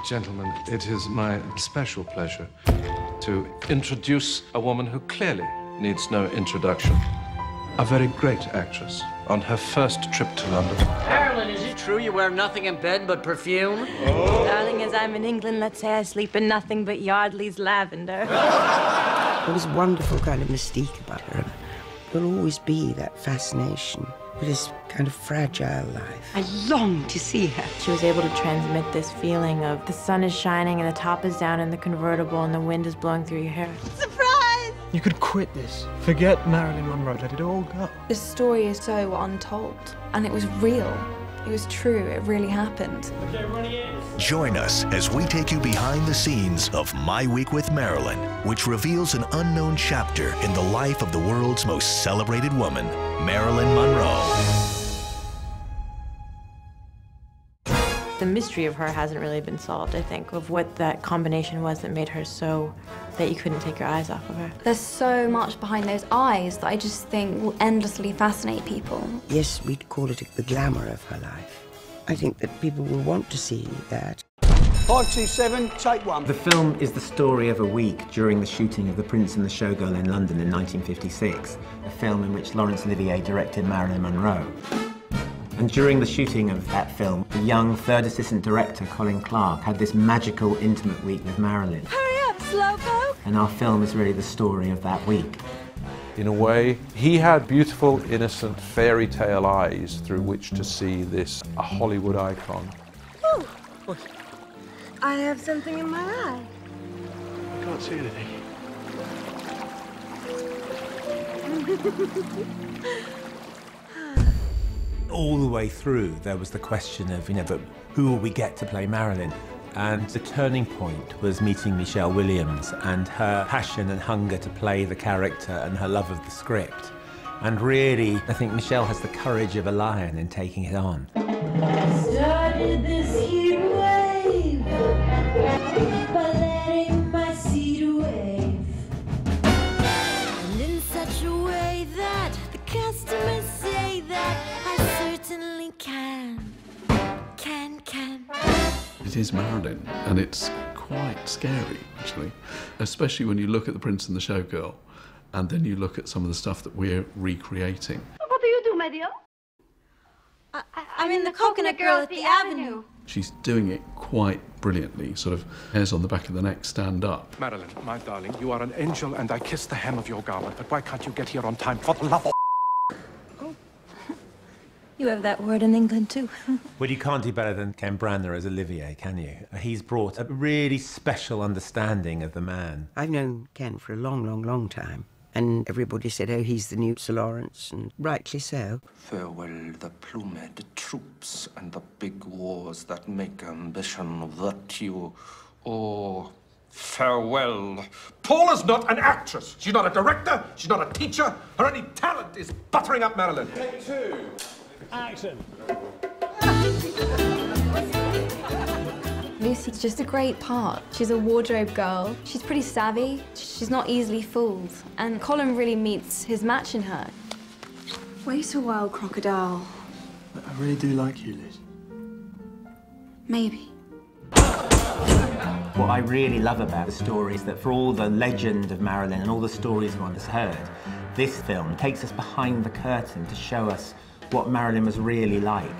Gentlemen, it is my special pleasure to introduce a woman who clearly needs no introduction. A very great actress on her first trip to London. Marilyn, is it true you wear nothing in bed but perfume? Oh. Darling, as I'm in England, let's say I sleep in nothing but Yardley's lavender. There was a wonderful kind of mystique about her. There'll always be that fascination with this kind of fragile life. I long to see her. She was able to transmit this feeling of the sun is shining and the top is down in the convertible and the wind is blowing through your hair. Surprise! You could quit this. Forget Marilyn Monroe. Let it all go. This story is so untold, and it was real. It was true. It really happened. Join us as we take you behind the scenes of My Week with Marilyn, which reveals an unknown chapter in the life of the world's most celebrated woman, Marilyn Monroe. The mystery of her hasn't really been solved, I think, of what that combination was that made her so that you couldn't take your eyes off of her. There's so much behind those eyes that I just think will endlessly fascinate people. Yes, we'd call it the glamour of her life. I think that people will want to see that. 527, take one. The film is the story of a week during the shooting of The Prince and the Showgirl in London in 1956, a film in which Laurence Olivier directed Marilyn Monroe. And during the shooting of that film, the young third assistant director, Colin Clark, had this magical, intimate week with Marilyn. Hurry up, Slowpoke! And our film is really the story of that week. In a way, he had beautiful, innocent, fairy tale eyes through which to see this, a Hollywood icon. Oh, I have something in my eye. I can't see anything. All the way through, there was the question of, but who will we get to play Marilyn? And the turning point was meeting Michelle Williams and her passion and hunger to play the character and her love of the script. And really, I think Michelle has the courage of a lion in taking it on. Started this heat wave by letting my seed wave, and in such a way that the customers say that I certainly can. It is Marilyn, and it's quite scary, actually, especially when you look at The Prince and the Showgirl, and then you look at some of the stuff that we're recreating. What do you do, my dear? I'm in the Coconut Girl at the Avenue. She's doing it quite brilliantly, sort of hairs on the back of the neck stand up. Marilyn, my darling, you are an angel and I kiss the hem of your garment, but why can't you get here on time for the love of... You have that word in England, too. Well, you can't do better than Ken Branagh as Olivier, can you? He's brought a really special understanding of the man. I've known Ken for a long, long, long time. And everybody said, oh, he's the new Sir Lawrence, and rightly so. Farewell the plumed troops and the big wars that make ambition virtue. Oh, farewell. Paula's not an actress. She's not a director. She's not a teacher. Her only talent is buttering up Marilyn. Take two. Action. Lucy's just a great part. She's a wardrobe girl. She's pretty savvy. She's not easily fooled. And Colin really meets his match in her. Wait a while, Crocodile. I really do like you, Liz. Maybe. What I really love about the story is that for all the legend of Marilyn and all the stories one has heard, this film takes us behind the curtain to show us what Marilyn was really like.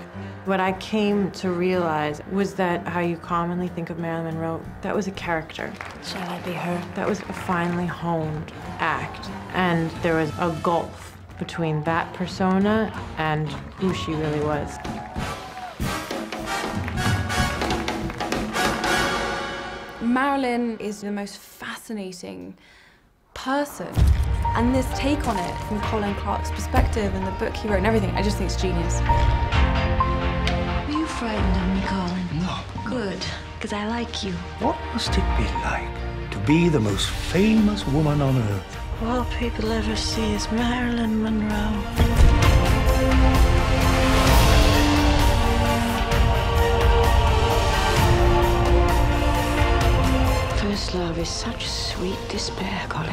What I came to realize was that how you commonly think of Marilyn Monroe, that was a character. Shall I be her? That was a finely honed act. And there was a gulf between that persona and who she really was. Marilyn is the most fascinating person. And this take on it from Colin Clark's perspective and the book he wrote and everything, I just think it's genius. Were you frightened of me, Colin? No. Good, because I like you. What must it be like to be the most famous woman on earth? All people ever see is Marilyn Monroe. First love is such sweet despair, Colin.